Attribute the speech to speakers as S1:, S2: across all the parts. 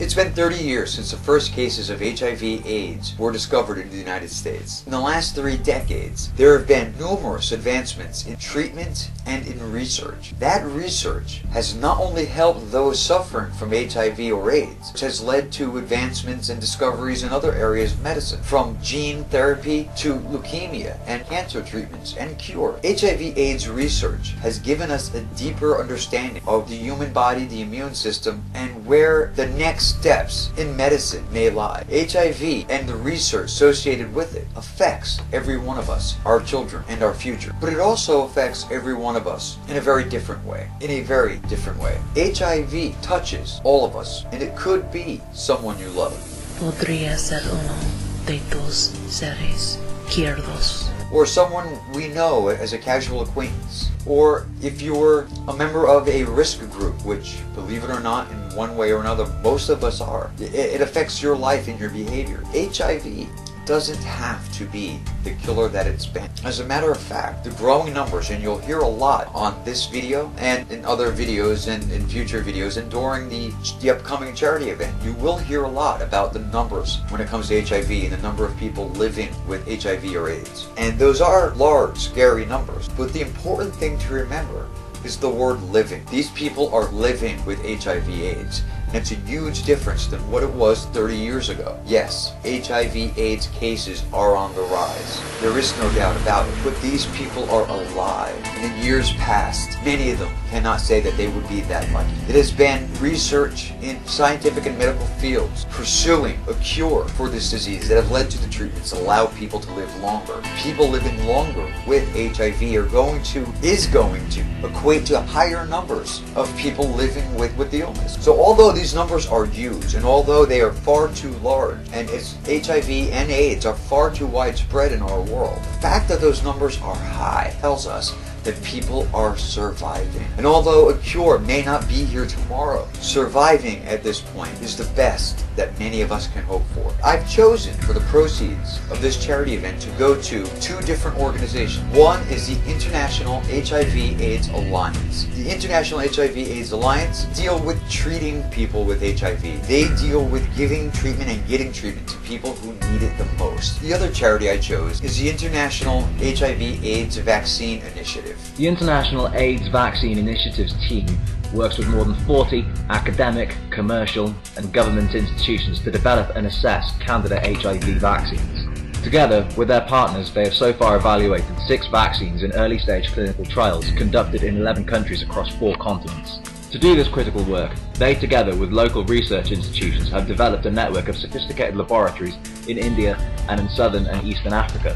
S1: It's been 30 years since the first cases of HIV/AIDS were discovered in the United States. In the last 3 decades, there have been numerous advancements in treatment and in research. That research has not only helped those suffering from HIV or AIDS, which has led to advancements and discoveries in other areas of medicine, from gene therapy to leukemia and cancer treatments and cure. HIV/AIDS research has given us a deeper understanding of the human body, the immune system, and where the next steps in medicine may lie. HIV and the research associated with it affects every one of us, our children, and our future. But it also affects every one of us in a very different way. HIV touches all of us, and it could be someone you love.
S2: Podría ser uno de tus seres queridos.
S1: Or someone we know as a casual acquaintance. Or if you're a member of a risk group, which, believe it or not, in one way or another, most of us are. It affects your life and your behavior. HIV doesn't have to be the killer that it's been. As a matter of fact, the growing numbers, and you'll hear a lot on this video and in other videos and in future videos and during the upcoming charity event, you will hear a lot about the numbers when it comes to HIV and the number of people living with HIV or AIDS. And those are large, scary numbers. But the important thing to remember is the word living. These people are living with HIV/AIDS. And it's a huge difference than what it was 30 years ago. Yes, HIV/AIDS cases are on the rise. There is no doubt about it. But these people are alive. And in years past, many of them cannot say that they would be that lucky. It has been research in scientific and medical fields pursuing a cure for this disease that have led to the treatments that allow people to live longer. People living longer with HIV is going to equate to higher numbers of people living with the illness. So although these numbers are huge, and although they are far too large, and HIV and AIDS are far too widespread in our world, the fact that those numbers are high tells us that people are surviving. And although a cure may not be here tomorrow, surviving at this point is the best that many of us can hope for. I've chosen for the proceeds of this charity event to go to 2 different organizations. One is the International HIV/AIDS Alliance. The International HIV/AIDS Alliance deal with treating people with HIV. They deal with giving treatment and getting treatment to people who need it the most. The other charity I chose is the International HIV/AIDS Vaccine Initiative.
S3: The International AIDS Vaccine Initiative's team works with more than 40 academic, commercial and government institutions to develop and assess candidate HIV vaccines. Together with their partners, they have so far evaluated 6 vaccines in early stage clinical trials conducted in 11 countries across 4 continents. To do this critical work, they together with local research institutions have developed a network of sophisticated laboratories in India and in southern and eastern Africa.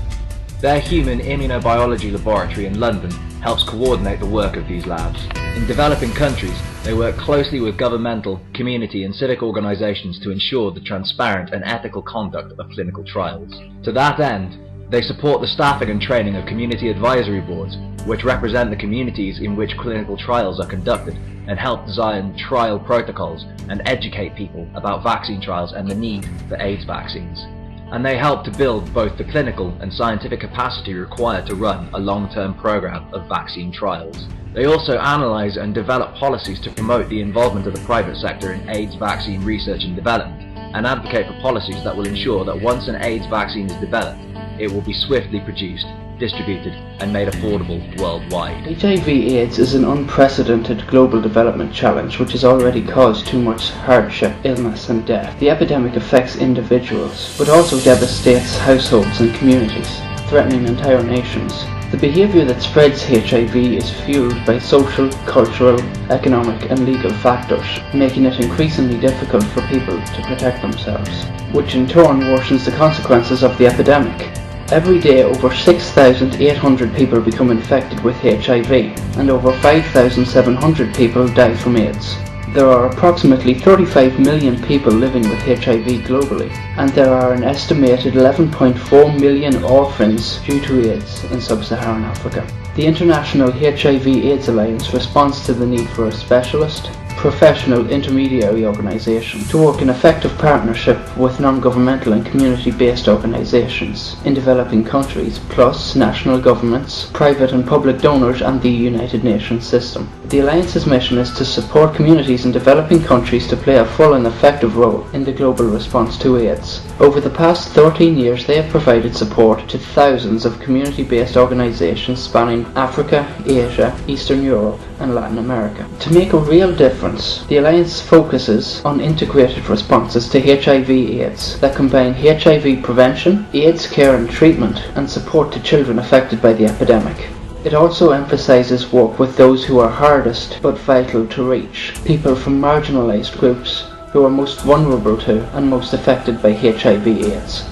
S3: Their human immunobiology laboratory in London helps coordinate the work of these labs. In developing countries, they work closely with governmental, community and civic organisations to ensure the transparent and ethical conduct of clinical trials. To that end, they support the staffing and training of community advisory boards, which represent the communities in which clinical trials are conducted, and help design trial protocols and educate people about vaccine trials and the need for AIDS vaccines. And they help to build both the clinical and scientific capacity required to run a long-term program of vaccine trials. They also analyse and develop policies to promote the involvement of the private sector in AIDS vaccine research and development, and advocate for policies that will ensure that once an AIDS vaccine is developed, it will be swiftly produced, distributed and made affordable worldwide.
S4: HIV/AIDS is an unprecedented global development challenge which has already caused too much hardship, illness and death. The epidemic affects individuals, but also devastates households and communities, threatening entire nations. The behaviour that spreads HIV is fueled by social, cultural, economic and legal factors, making it increasingly difficult for people to protect themselves, which in turn worsens the consequences of the epidemic. Every day over 6,800 people become infected with HIV and over 5,700 people die from AIDS. There are approximately 35 million people living with HIV globally, and there are an estimated 11.4 million orphans due to AIDS in sub-Saharan Africa. The International HIV/AIDS Alliance responds to the need for a specialist, professional intermediary organisation to work in effective partnership with non-governmental and community-based organisations in developing countries, plus national governments, private and public donors and the United Nations system. The Alliance's mission is to support communities in developing countries to play a full and effective role in the global response to AIDS. Over the past 13 years they have provided support to thousands of community-based organisations spanning Africa, Asia, Eastern Europe and Latin America. To make a real difference, the Alliance focuses on integrated responses to HIV/AIDS that combine HIV prevention, AIDS care and treatment, and support to children affected by the epidemic. It also emphasises work with those who are hardest but vital to reach, people from marginalised groups who are most vulnerable to and most affected by HIV/AIDS.